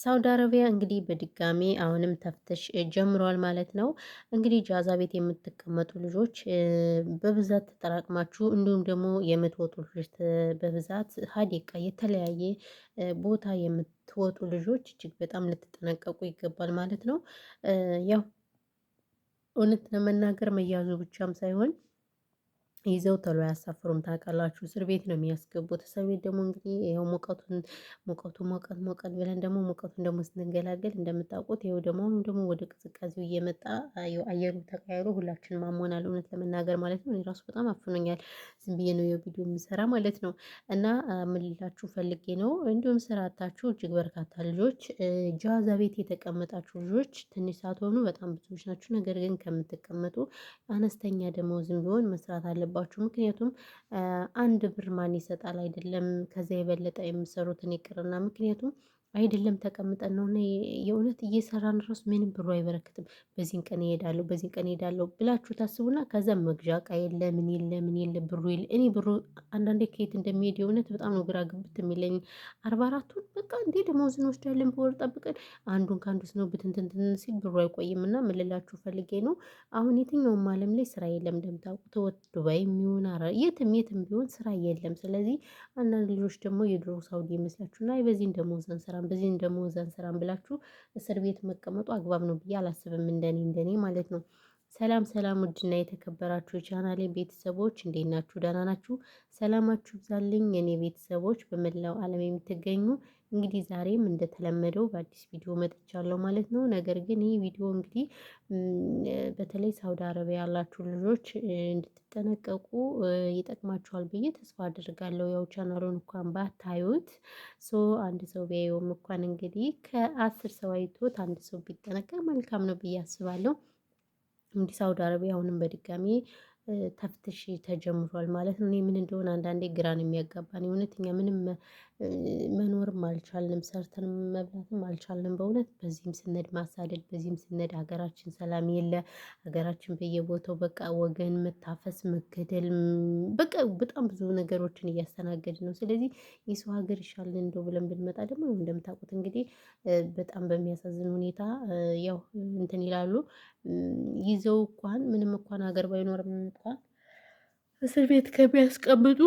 ሳውዲ አረቢያ እንግዲህ በድጋሚ አሁንም ተፍትሽ ጀምሯል ማለት ነው። እንግዲህ ጃዛ ቤት የምትቀመጡ ልጆች በብዛት ተጠራቅማችሁ እንዲሁም ደግሞ የምትወጡ ልጆች በብዛት ሀዲቃ የተለያየ ቦታ የምትወጡ ልጆች እጅግ በጣም ልትጠነቀቁ ይገባል ማለት ነው። ያው እውነት ለመናገር መያዙ ብቻም ሳይሆን ይዘው ቶሎ አያሳፍሩም ታውቃላችሁ፣ እስር ቤት ነው የሚያስገቡት። እስር ቤት ደግሞ እንግዲህ ይኸው ሙቀቱ ሞቀት ብለን ደግሞ ሙቀቱን ደግሞ ስንገላገል እንደምታውቁት ይኸው ደግሞ አሁን ደግሞ ወደ ቅዝቃዜው እየመጣ አየሩ ተቀያይሮ ሁላችንም አሞናል፣ እውነት ለመናገር ማለት ነው። እኔ ራሱ በጣም አፍኖኛል። ዝም ብዬ ነው የቪዲዮ የምሰራ ማለት ነው። እና ምን ልላችሁ ፈልጌ ነው፣ እንዲሁም ስራ አጣችሁ እጅግ በርካታ ልጆች ጃዛ ቤት የተቀመጣችሁ ልጆች ትንሽ ሳትሆኑ በጣም ብዙዎች ናችሁ። ነገር ግን ከምትቀመጡ አነስተኛ ደመወዝም ቢሆን መስራት አለባችሁ። ምክንያቱም አንድ ብር ማን ይሰጣል አይደለም፣ ከዛ የበለጠ የምሰሩትን ይቅርና ምክንያቱም አይደለም ተቀምጠን ነው እና የእውነት እየሰራን ራሱ ምንም ብሩ አይበረክትም። በዚህን ቀን እሄዳለሁ በዚህን ቀን እሄዳለሁ ብላችሁ ታስቡና ከዛ መግዣ እቃ የለ ምን የለ ብሩ የለ። እኔ ብሩ አንዳንዴ ከየት እንደሚሄድ የእውነት በጣም ነው ግራ ግብት የሚለኝ። 44ቱን በቃ እንዴ ደሞዝ እንወስዳለን በወር ጠብቀን አንዱን ከአንዱ ስነው ብትንትንትን ሲል ብሩ አይቆይምና ምን ልላችሁ ፈልጌ ነው። አሁን የትኛውም ዓለም ላይ ስራ የለም እንደምታውቁት፣ ዱባይ የሚሆን የትም ቢሆን ስራ የለም። ስለዚህ አንዳንድ ልጆች ደግሞ የድሮ ሳውዲ ይመስላችሁና በዚህን ደሞዝ አንሰራም በዚህን ደሞዝ አንሰራም ብላችሁ እስር ቤት መቀመጡ አግባብ ነው ብዬ አላስብም፣ እንደኔ ማለት ነው። ሰላም ሰላም፣ ውድና የተከበራችሁ የቻናሌ ቤተሰቦች እንዴት ናችሁ? ደህና ናችሁ? ሰላማችሁ ይብዛልኝ የኔ ቤተሰቦች በመላው ዓለም የምትገኙ። እንግዲህ ዛሬም እንደተለመደው በአዲስ ቪዲዮ መጥቻለሁ ማለት ነው። ነገር ግን ይህ ቪዲዮ እንግዲህ በተለይ ሳውዲ አረቢያ ያላችሁ ልጆች እንድትጠነቀቁ ይጠቅማችኋል ብዬ ተስፋ አድርጋለሁ። ያው ቻናሉን እንኳን ባታዩት አንድ ሰው ቢያየውም እንኳን እንግዲህ ከ10 ሰው አይቶት አንድ ሰው ቢጠነቀቅ መልካም ነው ብዬ አስባለሁ። እንግዲህ ሳውዲ አረቢያ አሁንም በድጋሚ ተፍትሽ ተጀምሯል ማለት ነው። እኔ ምን እንደሆነ አንዳንዴ ግራን የሚያጋባን የእውነት እኛ ምንም መኖርም አልቻልንም፣ ሰርተን መብላትም አልቻልንም። በእውነት በዚህም ስነድ ማሳደድ፣ በዚህም ስነድ ሀገራችን ሰላም የለ። ሀገራችን በየቦታው በቃ ወገን መታፈስ፣ መገደል፣ በቃ በጣም ብዙ ነገሮችን እያስተናገድ ነው። ስለዚህ የሰው ሀገር ይሻልን እንደው ብለን ብንመጣ ደግሞ እንደምታውቁት እንግዲህ በጣም በሚያሳዝን ሁኔታ ያው እንትን ይላሉ። ይዘው እንኳን ምንም እንኳን ሀገር ባይኖርም እንኳን እስር ቤት ከሚያስቀምጡ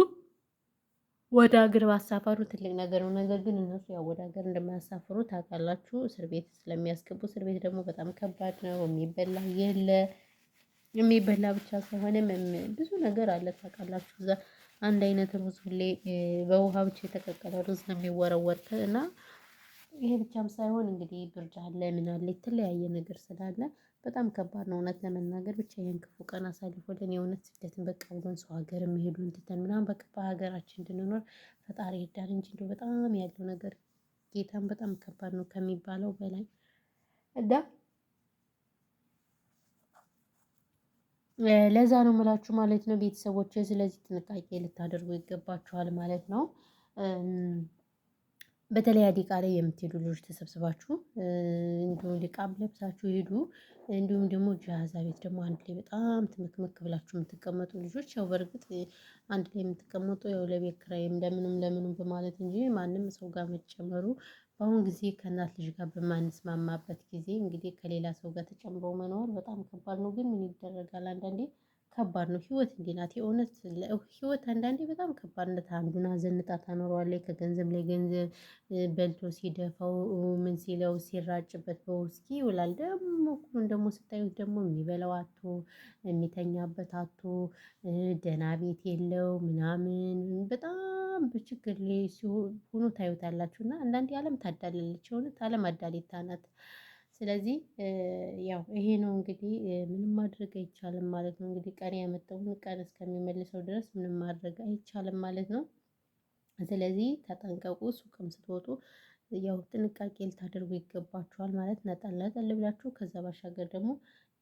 ወደ ሀገር ባሳፈሩ ትልቅ ነገር ነው። ነገር ግን እነሱ ያው ወደ ሀገር እንደማያሳፍሩ ታውቃላችሁ። እስር ቤት ስለሚያስገቡ፣ እስር ቤት ደግሞ በጣም ከባድ ነው። የሚበላ የለ፣ የሚበላ ብቻ ሳይሆንም ብዙ ነገር አለ ታውቃላችሁ። እዛ አንድ አይነት ሩዝ ሁሌ በውሃ ብቻ የተቀቀለ ሩዝ ነው የሚወረወር እና ይሄ ብቻም ሳይሆን እንግዲህ ብርድ አለ ምን አለ የተለያየ ነገር ስላለ በጣም ከባድ ነው እውነት ለመናገር። ብቻ ይሄን ክፉ ቀን አሳልፎልን የእውነት ስደትን በቃ ብሎን ሰው ሀገር መሄዱን ትተን ምናምን በቃ በሀገራችን እንድንኖር ፈጣሪ ይርዳን እንጂ እንደው በጣም ያለው ነገር ጌታን በጣም ከባድ ነው ከሚባለው በላይ እና ለዛ ነው የምላችሁ ማለት ነው ቤተሰቦች። ስለዚህ ጥንቃቄ ልታደርጉ ይገባችኋል ማለት ነው። በተለይ አዲቃ ላይ የምትሄዱ ልጆች ተሰብስባችሁ እንዲሁም ሊቃም ለብሳችሁ ሄዱ። እንዲሁም ደግሞ ጃዛ ቤት ደግሞ አንድ ላይ በጣም ትምክምክ ብላችሁ የምትቀመጡ ልጆች ያው በርግጥ አንድ ላይ የምትቀመጡ ያው ለቤት ኪራይም ለምኑም በማለት እንጂ ማንም ሰው ጋር መጨመሩ በአሁን ጊዜ ከእናት ልጅ ጋር በማንስማማበት ጊዜ እንግዲህ ከሌላ ሰው ጋር ተጨምሮ መኖር በጣም ከባድ ነው። ግን ምን ይደረጋል አንዳንዴ ከባድ ነው። ህይወት እንዲህ ናት የእውነት። ህይወት አንዳንዴ በጣም ከባድነት አንዱን አዘንጣ ታኖረዋለች። ከገንዘብ ላይ ገንዘብ በልቶ ሲደፋው ምን ሲለው ሲራጭበት በውስኪ ይውላል። ደግሞ ስታዩት ደግሞ የሚበላው አጥቶ የሚተኛበት አጥቶ ደህና ቤት የለው ምናምን በጣም በችግር ላይ ሆኖ ታዩታላችሁ። እና አንዳንዴ አለም ታዳላለች፣ እውነት አለም አዳሌታ ናት። ስለዚህ ያው ይሄ ነው እንግዲህ ምንም ማድረግ አይቻልም ማለት ነው። እንግዲህ ቀን ያመጣውን ቀን እስከሚመልሰው ድረስ ምንም ማድረግ አይቻልም ማለት ነው። ስለዚህ ተጠንቀቁ። ሱቅም ስትወጡ ያው ጥንቃቄ ልታደርጉ ይገባችኋል ማለት ነጠል ነጠል ብላችሁ ከዛ ባሻገር ደግሞ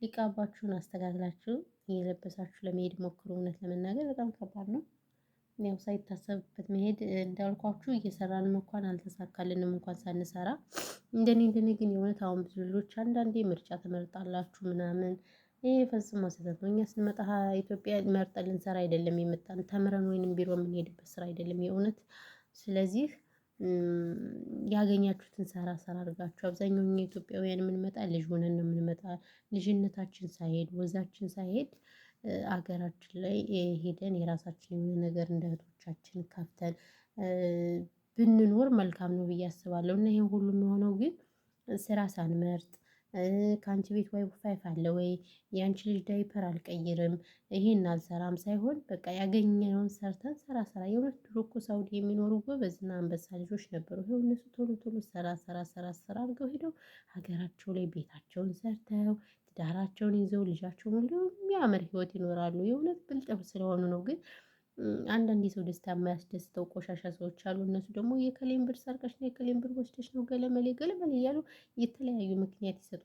ሊቃባችሁን አስተካክላችሁ እየለበሳችሁ ለመሄድ ሞክሩ። እውነት ለመናገር በጣም ከባድ ነው። ያው ሳይታሰብበት መሄድ እንዳልኳችሁ እየሰራንም እንኳን አልተሳካልንም እንኳን ሳንሰራ። እንደኔ ግን የእውነት አሁን ብዙ ልጆች አንዳንዴ ምርጫ ትመርጣላችሁ ምናምን ይሄ ፈጽሞ ስህተት ነው። እኛ ስንመጣ ኢትዮጵያ መርጠን ልንሰራ አይደለም የመጣን፣ ተምረን ወይንም ቢሮ የምንሄድበት ስራ አይደለም የእውነት። ስለዚህ ያገኛችሁትን ሰራ ሰራ አድርጋችሁ አብዛኛው እኛ ኢትዮጵያውያን የምንመጣ ልጅ ሆነን ነው የምንመጣ። ልጅነታችን ሳይሄድ ወዛችን ሳይሄድ አገራችን ላይ ሄደን የራሳችን የሆነ ነገር እንደ እህቶቻችን ከፍተን ብንኖር መልካም ነው ብዬ አስባለሁ። እና ይሄን ሁሉ የሚሆነው ግን ስራ ሳንመርጥ ካንቺ ቤት ዋይፋይ አለ ወይ? ያንቺ ልጅ ዳይፐር አልቀይርም ይሄን አልሰራም ሳይሆን በቃ ያገኘነውን ሰርተን ስራ ስራ የእውነት ድሮ እኮ ሳውዲ የሚኖሩ ጎበዝና አንበሳ ልጆች ነበሩ። ይኸው እነሱ ቶሎ ቶሎ ስራ ስራ ስራ ስራ አድርገው ሄደው ሀገራቸው ላይ ቤታቸውን ሰርተው ትዳራቸውን ይዘው ልጃቸውን ወልደው የሚያምር ህይወት ይኖራሉ። የእውነት ብልጥ ስለሆኑ ነው። ግን አንዳንድ የሰው ደስታ የማያስደስተው ቆሻሻ ሰዎች አሉ። እነሱ ደግሞ የእከሌን ብር ሰርቀሽ ነው የእከሌን ብር ወስደሽ ነው ገለመሌ ገለመሌ እያሉ የተለያዩ ምክንያት ይሰጡናል